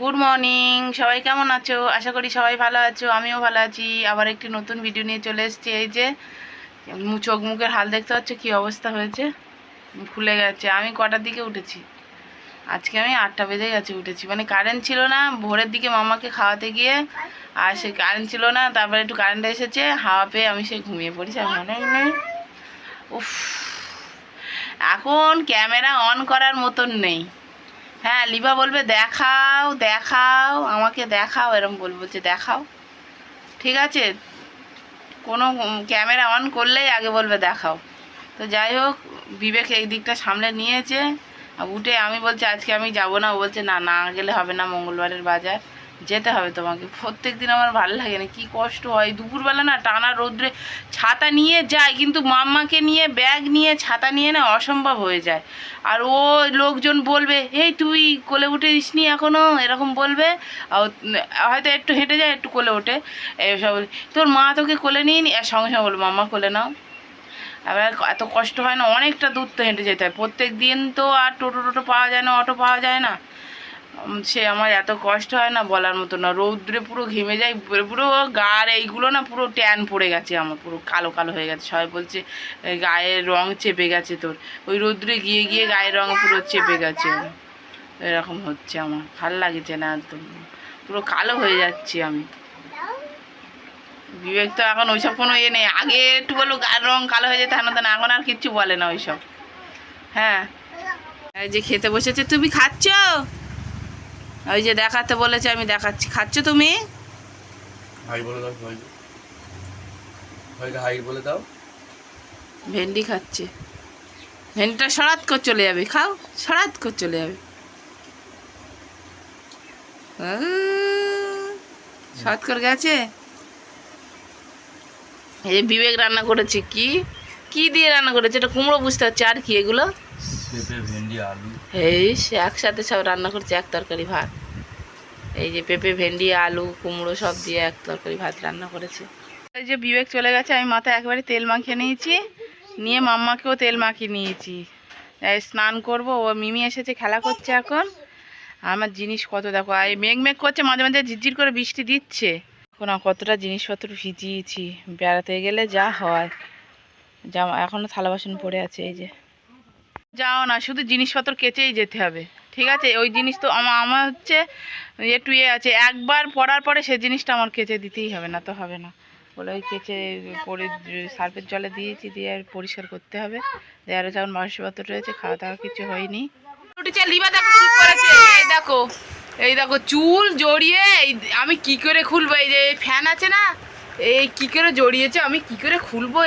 Good morning, সবাই কেমন আছো? আশা করি সবাই ভালো আছো, আমিও ভালো আছি। আবার একটি নতুন ভিডিও নিয়ে চলে এসেছি। এই যে চোখ মুখের হাল দেখতে পাচ্ছ কি অবস্থা হয়েছে, ফুলে গেছে। আমি কটার দিকে উঠেছি? আজকে আমি 8টা বেজে গেছে উঠেছি, মানে কারেন্ট ছিল না ভোরের দিকে মামাকে খাওয়াতে গিয়ে, আর সে কারেন্ট ছিল না, তারপরে একটু কারেন্ট এসেছে, হাওয়া পেয়ে আমি সে ঘুমিয়ে পড়েছি। আর মনে নেই, উফ, এখন ক্যামেরা অন করার মতন নেই। হ্যাঁ, লিভা বলবে দেখাও দেখাও, আমাকে দেখাও, এরকম বলছে দেখাও। ঠিক আছে, কোনো ক্যামেরা অন করলেই আগে বলবে দেখাও। তো যাই হোক, বিবেক এই দিকটা সামলে নিয়েছে। উঠে আমি বলছি আজকে আমি যাব না, ও বলছে না না গেলে হবে না, মঙ্গলবারের বাজার যেতে হবে তোমাকে। প্রত্যেক দিন আমার ভালো লাগে না, কি কষ্ট হয় দুপুরবেলা না, টানা রোদ্রে ছাতা নিয়ে যায়, কিন্তু মাম্মাকে নিয়ে ব্যাগ নিয়ে ছাতা নিয়ে না অসম্ভব হয়ে যায়। আর ও লোকজন বলবে এই তুই কোলে উঠে দিসনি এখনও, এরকম বলবে। হয়তো একটু হেঁটে যায়, একটু কোলে ওঠে, এইসব তোর মা তোকে কোলে নিয়ে নি, আর সঙ্গে সঙ্গে বলবো মাম্মা কোলে নাও। এবার এত কষ্ট হয় না, অনেকটা দূর তো হেঁটে যেতে হয় প্রত্যেক দিন, তো আর টোটো পাওয়া যায় না, অটো পাওয়া যায় না। সে আমার এত কষ্ট হয় না বলার মতো না, রৌদ্রে পুরো ঘেমে যায়, পুরো গার এইগুলো না পুরো ট্যান পড়ে গেছে আমার, পুরো কালো কালো হয়ে গেছে। সবাই বলছে গায়ের রং চেপে গেছে তোর, ওই রৌদ্রে গিয়ে গিয়ে গায়ের রং পুরো চেপে গেছে, এরকম হচ্ছে। আমার ভাল লাগছে না একদম, পুরো কালো হয়ে যাচ্ছি আমি। বিবেক তো এখন ওইসব কোনো ইয়ে নেই, আগে একটু বললো গায়ের রং কালো হয়ে যেতে হানো, না এখন আর কিচ্ছু বলে না ওইসব। হ্যাঁ, এই যে খেতে বসেছে, তুমি খাচ্ছ? ওই যে দেখাতে বলেছে, আমি দেখাচ্ছি। খাচ্ছ তুমি? হাই বলে দাও, ভাইকে হাই বলে দাও। ভেন্ডি খাচ্ছে, ভেন্ডিটা সরাত করে চলে যাবে, খাও, সরাত করে চলে যাবে। সরাত করে গেছে। এই যে বিবেক রান্না করেছে, কি কি দিয়ে রান্না করেছে, এটা কুমড়ো বুঝতে পারছি, আর কি এগুলো? পেঁপে, ভেন্ডি, আলু। এই সে একসাথে সব রান্না করছে, এক তরকারি ভাত। এই যে পেঁপে, ভেন্ডি, আলু, কুমড়ো সব দিয়ে এক তরকারি ভাত রান্না করেছে। এই যে বিবেক চলে গেছে, আমি মাথায় একবারে তেল মাখিয়ে নিয়েছি, নিয়ে মাম্মাকেও তেল মাখিয়ে নিয়েছি। স্নান করব, ও মিমি এসেছে খেলা করছে এখন। আমার জিনিস কত দেখো, এই মেঘ মেঘ করছে, মাঝে মাঝে ঝিরঝির করে বৃষ্টি দিচ্ছে। এখন কতটা জিনিসপত্র ভিজিয়েছি, বেড়াতে গেলে যা হয়। জামা এখনও থালা বাসন পড়ে আছে, এই যে যাও না, শুধু জিনিসপত্র কেচেই যেতে হবে। ঠিক আছে, ওই জিনিস তো আমার হচ্ছে একটু ইয়ে আছে, একবার পরার পরে সে জিনিসটা আমার কেচে দিতেই হবে, না তো হবে না বলে ওই কেচে পরে সার্ফের জলে দিয়েছি, দিয়ে আর পরিষ্কার করতে হবে। আরও যেমন মাংসপত্র রয়েছে, খাওয়া দাওয়া কিছু হয়নি। উঠেছে লিবা, দেখো কি করেছে, এই দেখো, এই দেখো চুল জড়িয়ে, এই আমি কি করে খুলবো, এই যে ফ্যান আছে না, এই কি করে জড়িয়েছে, আমি কি করে খুলবো,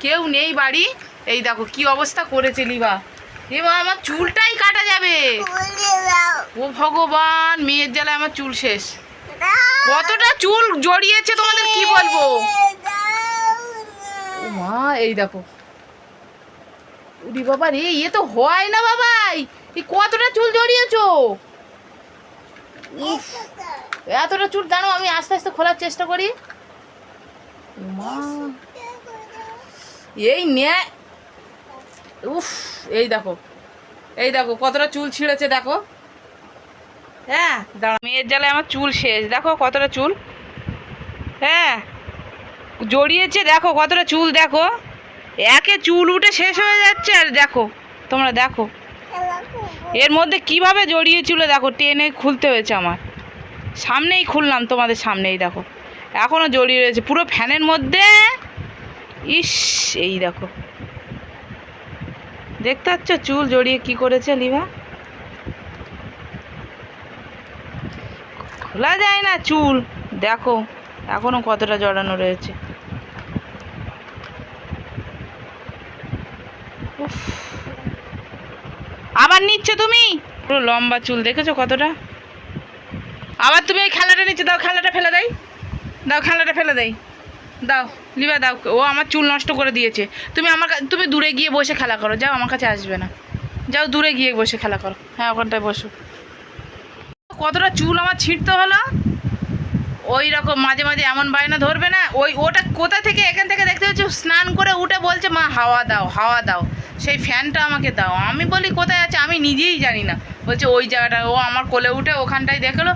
কেউ নেই বাড়ি। এই দেখো কি অবস্থা করেছে লিবা, এবার আমার চুলটাই কাটা যাবে। ও ভগবান, মেয়ের জ্বালায় আমার চুল শেষ। কতটা চুল জড়িয়েছে তোমাদের কি বলবো। ও মা, এই দেখো, উরি বাবা রে, ইয়ে তো হয় না বাবাই, এই কতটা চুল জড়িয়েছো। উফ, এতটা চুল জানো, আমি আস্তে আস্তে খোলার চেষ্টা করি। মা, এই নে, উফ, এই দেখো, এই দেখো কতটা চুল ছিঁড়েছে দেখো। হ্যাঁ দাঁড়া, মেয়ের জ্বালায় আমার চুল শেষ, দেখো কতটা চুল, হ্যাঁ জড়িয়েছে, দেখো কতটা চুল, দেখো একে চুল উঠে শেষ হয়ে যাচ্ছে। আর দেখো, তোমরা দেখো এর মধ্যে কিভাবে জড়িয়েছিল, দেখো টেনে খুলতে হয়েছে আমার, সামনেই খুললাম তোমাদের সামনেই, দেখো এখনও জড়িয়ে রয়েছে পুরো ফ্যানের মধ্যে। ইস, এই দেখো দেখতে পাচ্ছ চুল জড়িয়ে কি করেছে লিভা, খোলা যায় না চুল, দেখো এখনো কতটা জড়ানো রয়েছে। আবার নিচ্ছ তুমি, পুরো লম্বা চুল দেখেছো কতটা। আবার তুমি এই খেলাটা নিচ্ছ, দাও খেলাটা ফেলে দেয়, দাও খেলাটা ফেলে দেয়, দাও লিবা দাও, ও আমার চুল নষ্ট করে দিয়েছে। তুমি তুমি দূরে গিয়ে বসে খেলা করো, যাও আমার কাছে আসবে না, যাও দূরে গিয়ে বসে খেলা করো, হ্যাঁ ওখানটায় বসো। কতটা চুল আমার ছিঁড়তে হলো, ওই রকম মাঝে মাঝে এমন বায়না ধরবে না, ওটা কোথা থেকে এখান থেকে দেখতে পাচ্ছি স্নান করে উঠে বলছে মা হাওয়া দাও হাওয়া দাও, সেই ফ্যানটা আমাকে দাও। আমি বলি কোথায় আছে, আমি নিজেই জানি না। বলছে ওই জায়গাটা, ও আমার কোলে উঠে ওখানটায় দেখলো।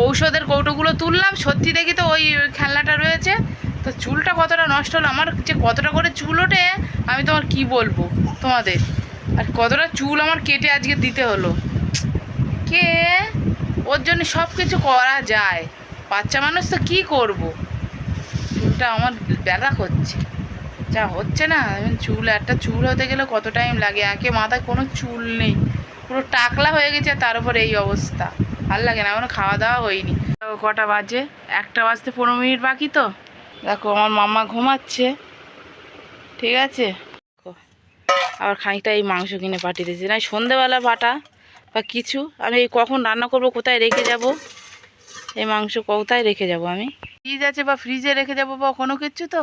ঔষধের কৌটোগুলো তুললাম, সত্যি দেখি তো ওই খেলনাটা রয়েছে। তো চুলটা কতটা নষ্ট হলো আমার, যে কতটা করে চুল ওঠে আমি তোমার কি বলবো তোমাদের, আর কতটা চুল আমার কেটে আজকে দিতে হলো। কে ওর জন্য সব কিছু করা যায়, বাচ্চা মানুষ তো কী করবো। চুলটা আমার ব্যথা করছে, যা হচ্ছে না। চুল একটা চুল হতে গেলে কত টাইম লাগে, একে মাথায় কোনো চুল নেই, পুরো টাকলা হয়ে গেছে, তার উপর এই অবস্থা। ভাল লাগে না, এখনো খাওয়া দাওয়া হয়নি। কটা বাজে, 1টা বাজতে 15 মিনিট বাকি। তো দেখো আমার মাম্মা ঘুমাচ্ছে, ঠিক আছে। আবার খানিকটা এই মাংস কিনে পাঠিয়ে দিয়েছি, না সন্ধেবেলা বাটা বা কিছু। আমি এই কখন রান্না করব, কোথায় রেখে যাব এই মাংস, কোথায় রেখে যাব আমি? ফ্রিজ আছে বা ফ্রিজে রেখে যাব বা কোনো কিছু। তো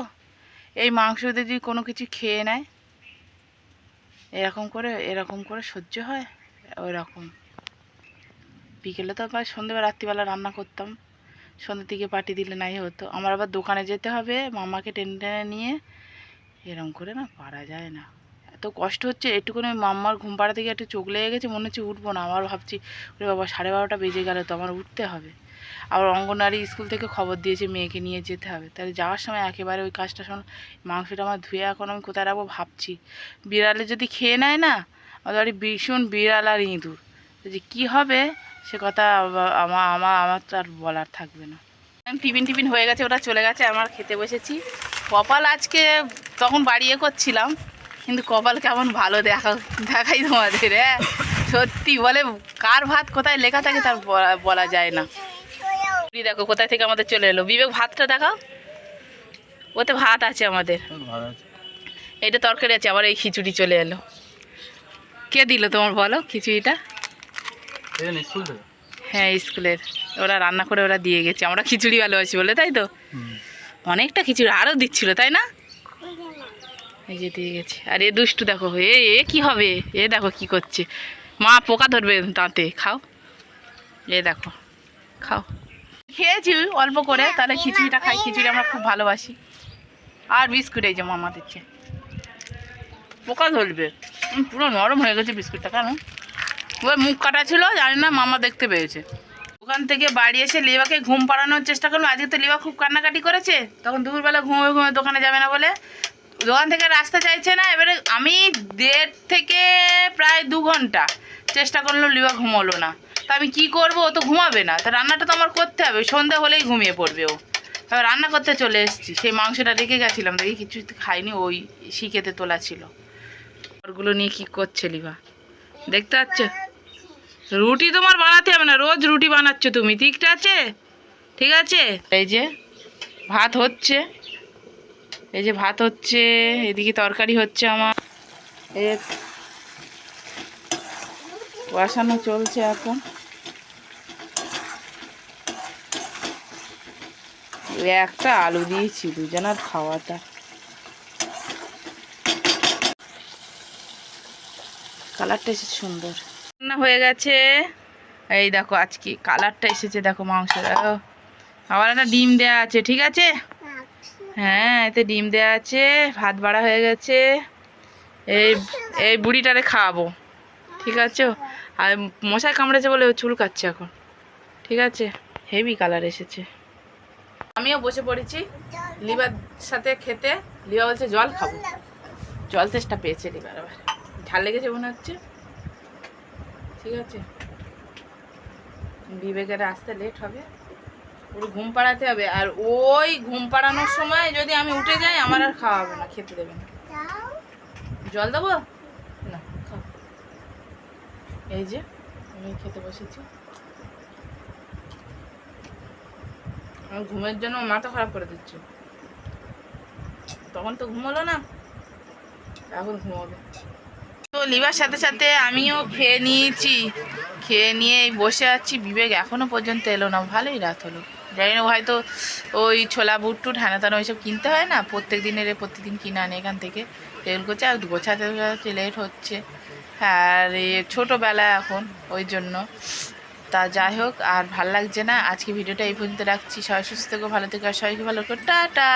এই মাংস যদি কোনো কিছু খেয়ে নেয়, এরকম করে সহ্য হয়। ওই রকম বিকেলে তো আবার সন্ধ্যেবেলা রাত্রিবেলা রান্না করতাম, সন্ধ্যের দিকে পাঠিয়ে দিলে নাই হতো। আমার আবার দোকানে যেতে হবে, মামাকে টেনে টেনে নিয়ে, এরকম করে না পারা যায় না। এত কষ্ট হচ্ছে, একটুখানি মাম্মার ঘুম পাড়া থেকে একটু চোখ লেগে গেছে, মনে হচ্ছে উঠবো না। আবার ভাবছি ওরে বাবা 12:30 বেজে গেল, তো আমার উঠতে হবে। আবার অঙ্গনওয়াড়ি স্কুল থেকে খবর দিয়েছে মেয়েকে নিয়ে যেতে হবে, তাহলে যাওয়ার সময় একেবারে ওই কাজটা শোন। মাংসটা আমার ধুয়ে এখন আমি কোথায় রাখবো ভাবছি। বিড়ালে যদি খেয়ে নেয় না, আমাদের বাড়ি ভীষণ বিড়াল আর ইঁদুর, যে কী হবে সে কথা আমার তো আর বলার থাকবে না। টিফিন হয়ে গেছে, ওটা চলে গেছে, আমার খেতে বসেছি। কপাল আজকে তখন বাড়িয়ে করছিলাম, কিন্তু কপাল কেমন ভালো দেখাই তোমাদের। হ্যাঁ সত্যি বলে, কার ভাত কোথায় লেখা থাকে তার বলা যায় না। দেখো কোথায় থেকে আমাদের চলে এলো। বিবেক ভাতটা দেখাও, ওতে ভাত আছে আমাদের, এইটা তরকারি আছে, আবার এই খিচুড়ি চলে এলো। কে দিল তোমার বলো খিচুড়িটা? হ্যাঁ স্কুলের, ওরা রান্না করে ওরা দিয়ে গেছে। আমরা খিচুড়ি ভালোবাসি বলে, তাই তো অনেকটা খিচুড়ি আরও দিচ্ছিল, তাই না? এই যে দিয়ে গেছে। আর এ দুষ্টু দেখো, এ কি হবে, এ দেখো কি করছে। মা পোকা ধরবে দাঁতে, খাও। এ দেখো খাও। খেয়েছি অল্প করে, তাহলে খিচুড়িটা খাই, খিচুড়ি আমরা খুব ভালোবাসি। আর বিস্কুট এই যে মামা দিচ্ছে, পোকা ধরবে। পুরো নরম হয়ে গেছে বিস্কুটটা, কেন ওই মুখ কাটা ছিল জানি না, মামা দেখতে পেয়েছে। ওখান থেকে বাড়ি এসে লিবাকে ঘুম পাড়ানোর চেষ্টা করলাম। আজকে তো লিবা খুব কান্নাকাটি করেছে, তখন দুপুরবেলা ঘুমোয় দোকানে যাবে না বলে দোকান থেকে রাস্তা চাইছে না। এবারে আমি 1.5 থেকে প্রায় 2 ঘন্টা চেষ্টা করলাম, লিবা ঘুমোলো না। তা আমি কী করবো, ও তো ঘুমাবে না, তা রান্নাটা তো আমার করতে হবে, সন্ধে হলেই ঘুমিয়ে পড়বে ও। এবার রান্না করতে চলে এসেছি, সেই মাংসটা রেখে গেছিলাম, দেখি কিছু খাইনি, ওই শিখেতে তোলা ছিল। ওগুলো নিয়ে কী করছে লিবা দেখতে পাচ্ছ? রুটি তোমার বানাতে হবে না, রোজ রুটি বানাচ্ছ তুমি, ঠিক আছে ঠিক আছে। এই যে ভাত হচ্ছে, এই যে ভাত হচ্ছে, এদিকে তরকারি হচ্ছে আমার, এর বসানো চলছে এখন। একটা আলু দিয়েছি দুজনের খাওয়াটা। কালারটা এসেছে সুন্দর, রান্না হয়ে গেছে। এই দেখো আজকে কালারটা এসেছে, দেখো মাংসের। আবার একটা ডিম দেওয়া আছে, ঠিক আছে। হ্যাঁ এতে ডিম দেওয়া আছে, ভাত বাড়া হয়ে গেছে। এই এই বুড়িটারে খাওয়াবো, ঠিক আছে। আর মশাই কামড়েছে বলে ও চুল কাচ্ছে এখন, ঠিক আছে। হেভি কালার এসেছে। আমিও বসে পড়েছি লিবার সাথে খেতে। লিবা বলছে জল খাবো, জল তেষ্টা পেয়েছে লিবার, আবার ঝাল লেগেছে মনে হচ্ছে, ঠিক আছে। বিবেকের আসতে লেট হবে, পুরো ঘুম পাড়াতে হবে। আর ওই ঘুম পাড়ানোর সময় যদি আমি উঠে যাই, আমার আর খাওয়া হবে না, খেতে দেবে না। জল দেবো না, খাও। এই যে আমি খেতে বসেছি, আমার ঘুমের জন্য মাথা খারাপ করে দিচ্ছ। তখন তো ঘুমোলো না, এখন ঘুমোবে। তো লিবার সাথে সাথে আমিও খেয়ে নিয়েছি, খেয়ে নিয়ে এই বসে আছি। বিবেক এখনও পর্যন্ত এলো না, ভালোই রাত হলো। জানি না হয়তো ওই ছোলা বুট টুট হ্যানা তানা ওইসব কিনতে হয় না, প্রত্যেক দিন কিনে আনে এখান থেকে, টেবিল করছে। আর গোছাতে লেট হচ্ছে, আর ছোটোবেলা এখন ওই জন্য। তা যাই হোক, আর ভাল লাগছে না, আজকে ভিডিওটা এই পর্যন্ত রাখছি। সবাই সুস্থ থেকো, ভালো থেকো, আর সবাইকে ভালো করো, টাটা।